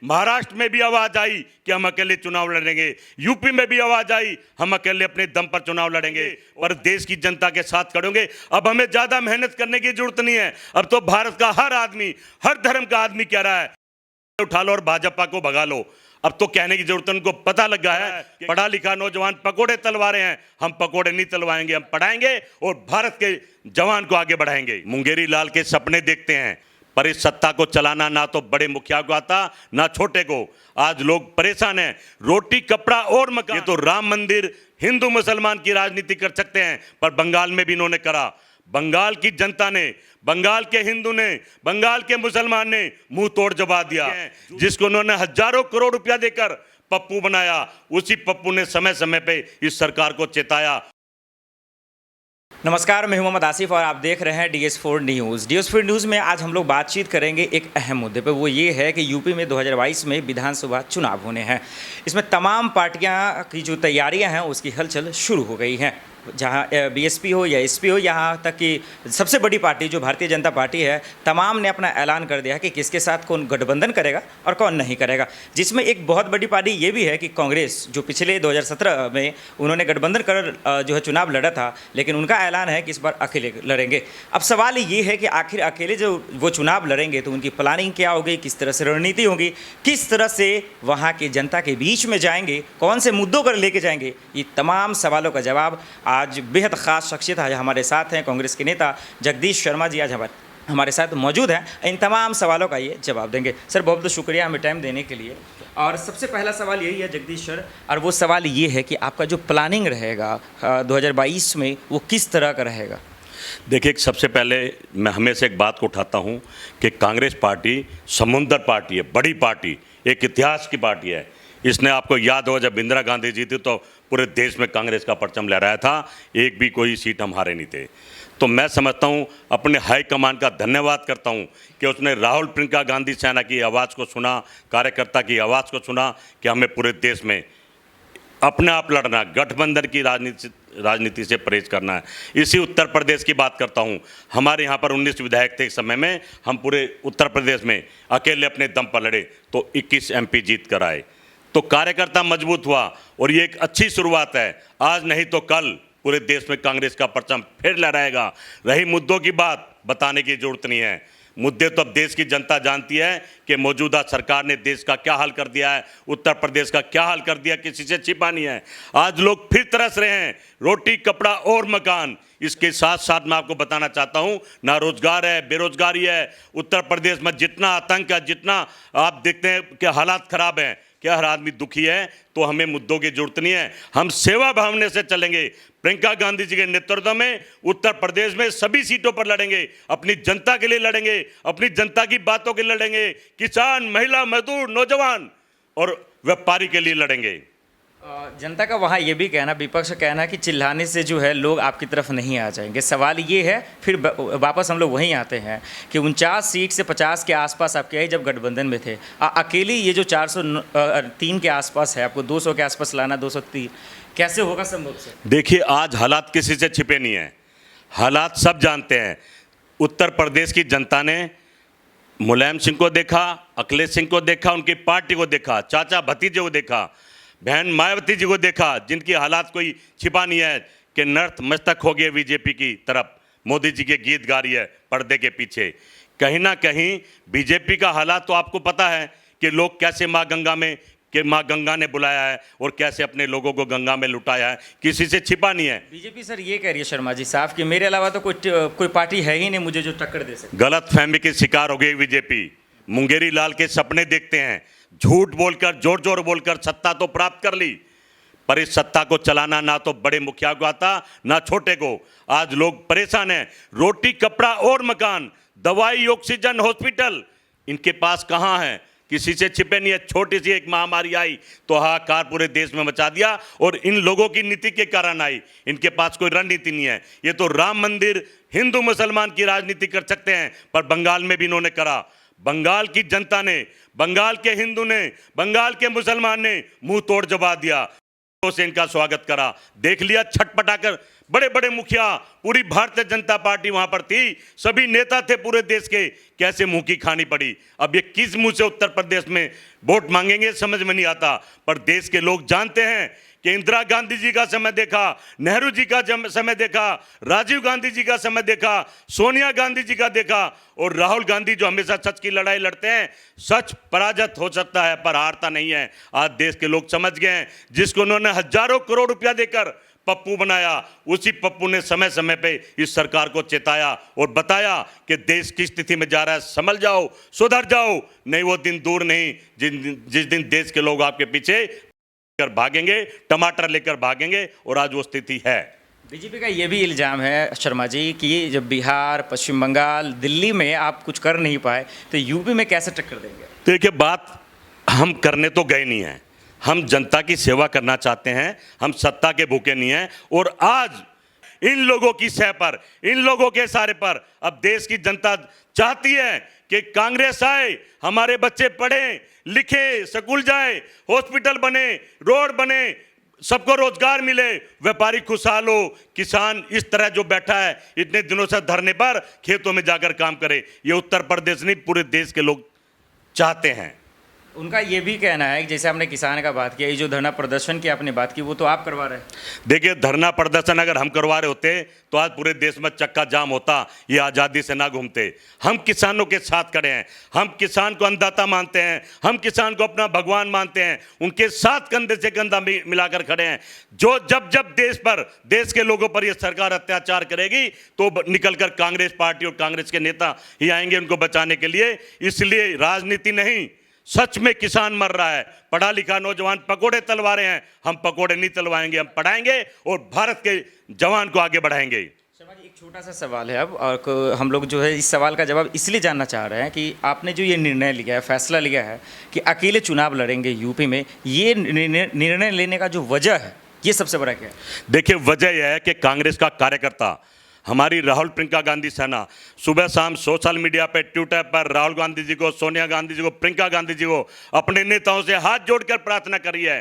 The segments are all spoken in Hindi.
महाराष्ट्र में भी आवाज आई कि हम अकेले चुनाव लड़ेंगे, यूपी में भी आवाज आई हम अकेले अपने दम पर चुनाव लड़ेंगे और देश की जनता के साथ खड़ेंगे। अब हमें ज्यादा मेहनत करने की जरूरत नहीं है। अब तो भारत का हर आदमी, हर धर्म का आदमी कह रहा है उठा लो और भाजपा को भगा लो। अब तो कहने की जरूरत, उनको पता लग गया है, पढ़ा लिखा नौजवान पकोड़े तलवा रहे हैं। हम पकोड़े नहीं तलवाएंगे, हम पढ़ाएंगे और भारत के जवान को आगे बढ़ाएंगे। मुंगेरी लाल के सपने देखते हैं, पर इस सत्ता को चलाना ना तो बड़े मुखिया को आता ना छोटे को। आज लोग परेशान हैं, रोटी कपड़ा और मकान। ये तो राम मंदिर हिंदू मुसलमान की राजनीति कर सकते हैं, पर बंगाल में भी इन्होंने करा। बंगाल की जनता ने, बंगाल के हिंदू ने, बंगाल के मुसलमान ने मुंह तोड़ जवाब दिया। जिसको उन्होंने हजारों करोड़ रुपया देकर पप्पू बनाया, उसी पप्पू ने समय समय पे इस सरकार को चेताया। नमस्कार, मैं मोहम्मद आसिफ और आप देख रहे हैं DS4 न्यूज़। DS4 न्यूज़ में आज हम लोग बातचीत करेंगे एक अहम मुद्दे पर। वो ये है कि यूपी में 2022 में विधानसभा चुनाव होने हैं। इसमें तमाम पार्टियां की जो तैयारियां हैं उसकी हलचल शुरू हो गई हैं। जहां BSP हो या SP हो, यहाँ तक कि सबसे बड़ी पार्टी जो भारतीय जनता पार्टी है, तमाम ने अपना ऐलान कर दिया कि किसके साथ कौन गठबंधन करेगा और कौन नहीं करेगा। जिसमें एक बहुत बड़ी पार्टी ये भी है कि कांग्रेस, जो पिछले 2017 में उन्होंने गठबंधन कर जो है चुनाव लड़ा था, लेकिन उनका ऐलान है कि इस बार अकेले लड़ेंगे। अब सवाल ये है कि आखिर अकेले जो वो चुनाव लड़ेंगे तो उनकी प्लानिंग क्या होगी, किस तरह से रणनीति होगी, किस तरह से वहाँ की जनता के बीच में जाएंगे, कौन से मुद्दों पर लेके जाएंगे, ये तमाम सवालों का जवाब आज बेहद ख़ास शख्सियत आज हमारे साथ हैं। कांग्रेस के नेता जगदीश शर्मा जी आज हमारे साथ मौजूद हैं। इन तमाम सवालों का ये जवाब देंगे। सर, बहुत बहुत शुक्रिया हमें टाइम देने के लिए। और सबसे पहला सवाल यही है जगदीश सर, और वो सवाल ये है कि आपका जो प्लानिंग रहेगा 2022 में वो किस तरह का रहेगा? देखिए, सबसे पहले मैं हमेशा एक बात को उठाता हूँ कि कांग्रेस पार्टी समुंदर पार्टी है, बड़ी पार्टी, एक इतिहास की पार्टी है। इसने, आपको याद हो, जब इंदिरा गांधी जी थी तो पूरे देश में कांग्रेस का परचम लहराया था, एक भी कोई सीट हम हारे नहीं थे। तो मैं समझता हूँ, अपने हाईकमान का धन्यवाद करता हूँ कि उसने राहुल प्रियंका गांधी सेना की आवाज़ को सुना, कार्यकर्ता की आवाज़ को सुना कि हमें पूरे देश में अपने आप लड़ना, गठबंधन की राजनीति से परहेज करना है। इसी उत्तर प्रदेश की बात करता हूं। हमारे यहां पर 19 विधायक थे एक समय में, हम पूरे उत्तर प्रदेश में अकेले अपने दम पर लड़े तो 21 MP जीत कर आए। तो कार्यकर्ता मजबूत हुआ और ये एक अच्छी शुरुआत है। आज नहीं तो कल पूरे देश में कांग्रेस का परचम फिर लहराएगा। रही मुद्दों की बात, बताने की जरूरत नहीं है। मुद्दे तो अब देश की जनता जानती है कि मौजूदा सरकार ने देश का क्या हाल कर दिया है, उत्तर प्रदेश का क्या हाल कर दिया, किसी से छिपा नहीं है। आज लोग फिर तरस रहे हैं, रोटी कपड़ा और मकान। इसके साथ साथ मैं आपको बताना चाहता हूं, ना रोजगार है, बेरोजगारी है। उत्तर प्रदेश में जितना आतंक है, जितना आप देखते हैं कि हालात खराब हैं, क्या हर आदमी दुखी है। तो हमें मुद्दों की जरूरत नहीं है, हम सेवा भावना से चलेंगे। प्रियंका गांधी जी के नेतृत्व में उत्तर प्रदेश में सभी सीटों पर लड़ेंगे, अपनी जनता के लिए लड़ेंगे, अपनी जनता की बातों के लिए लड़ेंगे, किसान, महिला, मजदूर, नौजवान और व्यापारी के लिए लड़ेंगे। जनता का वहाँ ये भी कहना, विपक्ष का कहना कि चिल्लाने से जो है लोग आपकी तरफ नहीं आ जाएंगे। सवाल ये है, फिर वापस हम लोग वहीं आते हैं कि 49 सीट से 50 के आसपास आपके आई जब गठबंधन में थे। अकेली ये जो 403 के आसपास है, आपको 200 के आसपास लाना, 203 कैसे होगा संभव से? देखिए, आज हालात किसी से छिपे नहीं हैं, हालात सब जानते हैं। उत्तर प्रदेश की जनता ने मुलायम सिंह को देखा, अखिलेश सिंह को देखा, उनकी पार्टी को देखा, चाचा भतीजे को देखा, बहन मायावती जी को देखा, जिनकी हालात कोई छिपा नहीं है कि नर्थ मस्तक हो गए बीजेपी की तरफ। मोदी जी के गीत गा रही है पर्दे के पीछे। कहीं ना कहीं बीजेपी का हालात तो आपको पता है कि लोग कैसे माँ गंगा ने बुलाया है और कैसे अपने लोगों को गंगा में लुटाया है, किसी से छिपा नहीं है। बीजेपी सर ये कह रही है शर्मा जी साहब कि मेरे अलावा तो कोई पार्टी है ही नहीं मुझे जो टक्कर दे सके। गलत फहमी के शिकार हो गई बीजेपी। मुंगेरी लाल के सपने देखते हैं, झूठ बोलकर, जोर जोर बोलकर सत्ता तो प्राप्त कर ली, पर इस सत्ता को चलाना ना तो बड़े मुखिया को आता ना छोटे को। आज लोग परेशान हैं, रोटी कपड़ा और मकान, दवाई, ऑक्सीजन, हॉस्पिटल इनके पास कहाँ है, किसी से छिपे नहीं है। छोटी सी एक महामारी आई तो हाहाकार पूरे देश में मचा दिया और इन लोगों की नीति के कारण आई। इनके पास कोई रणनीति नहीं है। ये तो राम मंदिर हिंदू मुसलमान की राजनीति कर सकते हैं, पर बंगाल में भी इन्होंने करा। बंगाल की जनता ने, बंगाल के हिंदू ने, बंगाल के मुसलमान ने मुंह तोड़ जवाब दिया। से इनका स्वागत करा। देख लिया छटपटाकर, बड़े बड़े मुखिया, पूरी भारतीय जनता पार्टी वहां पर थी, सभी नेता थे पूरे देश के, कैसे मुंह की खानी पड़ी। अब ये किस मुंह से उत्तर प्रदेश में वोट मांगेंगे समझ में नहीं आता। पर देश के लोग जानते हैं कि इंदिरा गांधी जी का समय देखा, नेहरू जी का समय देखा, राजीव गांधी जी का समय देखा, सोनिया गांधी जी का देखा, और राहुल गांधी जो हमेशा सच की लड़ाई लड़ते हैं। सच पराजित हो सकता है पर हारता नहीं है। आज देश के लोग समझ गए हैं, जिसको उन्होंने हजारों करोड़ रुपया देकर पप्पू बनाया, उसी पप्पू ने समय समय पे इस सरकार को चेताया और बताया कि देश की स्थिति में जा रहा है, संभल जाओ, सुधर जाओ, नहीं वो दिन दूर नहीं जिस दिन देश के लोग आपके पीछे कर भागेंगे, टमाटर लेकर भागेंगे, और आज वो स्थिति है। बीजेपी का ये भी इल्ज़ाम है शर्मा जी कि जब बिहार, पश्चिम बंगाल, दिल्ली में आप कुछ कर नहीं पाए तो यूपी में कैसे टक्कर देंगे? देखिए, बात हम करने तो गए नहीं हैं, हम जनता की सेवा करना चाहते हैं, हम सत्ता के भूखे नहीं हैं। और आज इन लोगों की सह पर, इन लोगों के सारे पर अब देश की जनता चाहती है कि कांग्रेस आए, हमारे बच्चे पढ़ें लिखें, स्कूल जाए, हॉस्पिटल बने, रोड बने, सबको रोजगार मिले, व्यापारी खुशहाल हो, किसान इस तरह जो बैठा है इतने दिनों से धरने पर, खेतों में जाकर काम करे। ये उत्तर प्रदेश नहीं, पूरे देश के लोग चाहते हैं। उनका ये भी कहना है कि जैसे आपने किसान का बात किया, ये जो धरना प्रदर्शन की आपने बात की वो तो आप करवा रहे हैं। देखिए, धरना प्रदर्शन अगर हम करवा रहे होते तो आज पूरे देश में चक्का जाम होता, ये आज़ादी से ना घूमते। हम किसानों के साथ खड़े हैं, हम किसान को अन्नदाता मानते हैं, हम किसान को अपना भगवान मानते हैं, उनके साथ कंधे से कंधा मिलाकर खड़े हैं। जो जब जब देश पर, देश के लोगों पर ये सरकार अत्याचार करेगी तो निकलकर कांग्रेस पार्टी और कांग्रेस के नेता ही आएंगे उनको बचाने के लिए। इसलिए राजनीति नहीं, सच में किसान मर रहा है, पढ़ा लिखा नौजवान पकोड़े तलवा रहे हैं, हम पकोड़े नहीं तलवाएंगे, हम पढ़ाएंगे और भारत के जवान को आगे बढ़ाएंगे। शर्मा जी, एक छोटा सा सवाल है अब, और हम लोग जो है इस सवाल का जवाब इसलिए जानना चाह रहे हैं कि आपने जो ये निर्णय लिया है, फैसला लिया है कि अकेले चुनाव लड़ेंगे यूपी में, ये निर्णय लेने का जो वजह है ये सबसे बड़ा क्या है? देखिए, वजह यह है कि कांग्रेस का कार्यकर्ता, हमारी राहुल प्रियंका गांधी सेना सुबह शाम सोशल मीडिया पे, ट्विटर पर राहुल गांधी जी को, सोनिया गांधी जी को, प्रियंका गांधी जी को, अपने नेताओं से हाथ जोड़कर प्रार्थना करी है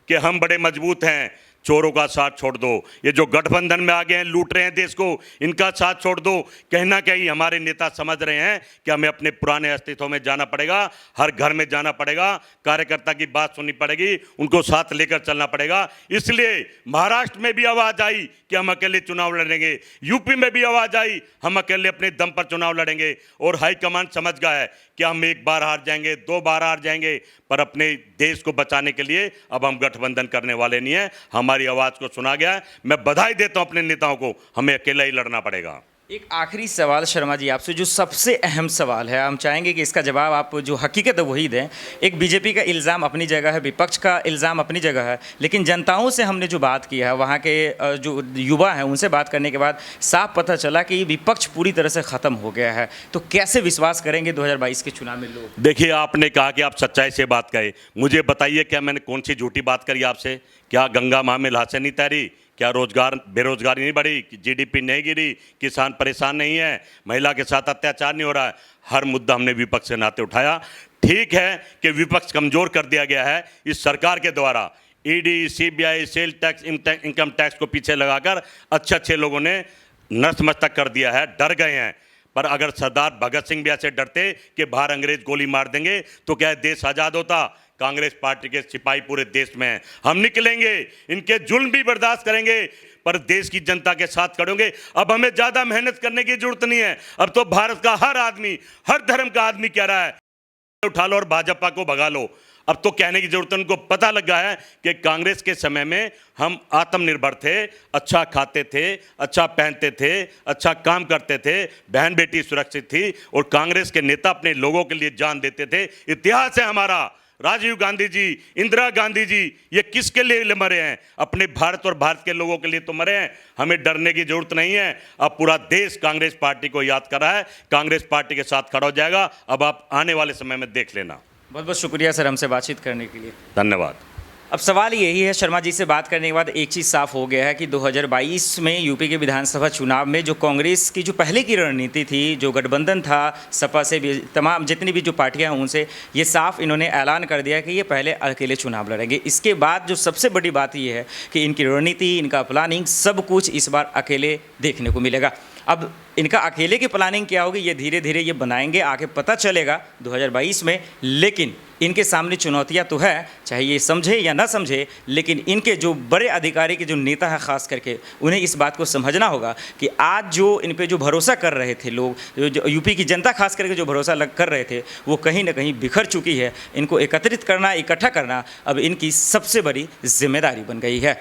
कि हम बड़े मजबूत हैं, चोरों का साथ छोड़ दो, ये जो गठबंधन में आ गए हैं, लूट रहे हैं देश को, इनका साथ छोड़ दो। कहीं ना कहीं हमारे नेता समझ रहे हैं कि हमें अपने पुराने अस्तित्व में जाना पड़ेगा, हर घर में जाना पड़ेगा, कार्यकर्ता की बात सुननी पड़ेगी, उनको साथ लेकर चलना पड़ेगा। इसलिए महाराष्ट्र में भी आवाज़ आई कि हम अकेले चुनाव लड़ेंगे, यूपी में भी आवाज़ आई हम अकेले अपने दम पर चुनाव लड़ेंगे। और हाईकमान समझ गया है कि हम एक बार हार जाएंगे, 2 बार हार जाएंगे, पर अपने देश को बचाने के लिए अब हम गठबंधन करने वाले नहीं हैं। हमारी आवाज़ को सुना गया है। मैं बधाई देता हूं अपने नेताओं को, हमें अकेला ही लड़ना पड़ेगा। एक आखिरी सवाल शर्मा जी आपसे, जो सबसे अहम सवाल है, हम चाहेंगे कि इसका जवाब आप जो हकीकत है वही दें। एक बीजेपी का इल्ज़ाम अपनी जगह है, विपक्ष का इल्ज़ाम अपनी जगह है, लेकिन जनताओं से हमने जो बात की है, वहाँ के जो युवा हैं उनसे बात करने के बाद साफ पता चला कि विपक्ष पूरी तरह से ख़त्म हो गया है। तो कैसे विश्वास करेंगे 2022 के चुनाव में लोग? देखिए, आपने कहा कि आप सच्चाई से बात करें, मुझे बताइए क्या मैंने कौन सी झूठी बात करी आपसे? क्या गंगा माँ में लाशें नहीं तैरी? क्या बेरोजगारी नहीं बढ़ी? जीडीपी नहीं गिरी? किसान परेशान नहीं है? महिला के साथ अत्याचार नहीं हो रहा है? हर मुद्दा हमने विपक्ष के नाते उठाया। ठीक है कि विपक्ष कमजोर कर दिया गया है इस सरकार के द्वारा, ED, CBI, sale tax, income tax को पीछे लगाकर अच्छे लोगों ने नतमस्तक कर दिया है, डर गए हैं। पर अगर सरदार भगत सिंह भी ऐसे डरते कि बाहर अंग्रेज गोली मार देंगे तो क्या देश आज़ाद होता? कांग्रेस पार्टी के सिपाही पूरे देश में हैं, हम निकलेंगे, इनके जुल्म भी बर्दाश्त करेंगे, पर देश की जनता के साथ खड़ेंगे। अब हमें ज़्यादा मेहनत करने की जरूरत नहीं है। अब तो भारत का हर आदमी, हर धर्म का आदमी कह रहा है उठा लो और भाजपा को भगा लो। अब तो कहने की जरूरत है, उनको पता लग गया है कि कांग्रेस के समय में हम आत्मनिर्भर थे, अच्छा खाते थे, अच्छा पहनते थे, अच्छा काम करते थे, बहन बेटी सुरक्षित थी और कांग्रेस के नेता अपने लोगों के लिए जान देते थे। इतिहास है हमारा। राजीव गांधी जी, इंदिरा गांधी जी, ये किसके लिए मरे हैं? अपने भारत और भारत के लोगों के लिए तो मरे हैं। हमें डरने की जरूरत नहीं है। अब पूरा देश कांग्रेस पार्टी को याद कर रहा है, कांग्रेस पार्टी के साथ खड़ा हो जाएगा। अब आप आने वाले समय में देख लेना। बहुत बहुत शुक्रिया सर हमसे बातचीत करने के लिए। धन्यवाद। अब सवाल यही है, शर्मा जी से बात करने के बाद एक चीज़ साफ हो गया है कि 2022 में यूपी के विधानसभा चुनाव में जो कांग्रेस की जो पहले की रणनीति थी, जो गठबंधन था सपा से भी, तमाम जितनी भी जो पार्टियां हैं उनसे, ये साफ इन्होंने ऐलान कर दिया कि ये पहले अकेले चुनाव लड़ेंगे। इसके बाद जो सबसे बड़ी बात ये है कि इनकी रणनीति, इनका प्लानिंग, सब कुछ इस बार अकेले देखने को मिलेगा। अब इनका अकेले की प्लानिंग क्या होगी, ये धीरे धीरे ये बनाएंगे, आगे पता चलेगा 2022 में। लेकिन इनके सामने चुनौतियां तो है, चाहे ये समझे या ना समझे, लेकिन इनके जो बड़े अधिकारी के जो नेता हैं खास करके, उन्हें इस बात को समझना होगा कि आज जो इन पे जो भरोसा कर रहे थे लोग, जो यूपी की जनता खास करके जो भरोसा कर रहे थे, वो कहीं ना कहीं बिखर चुकी है। इनको एकत्रित करना, इकट्ठा करना अब इनकी सबसे बड़ी जिम्मेदारी बन गई है।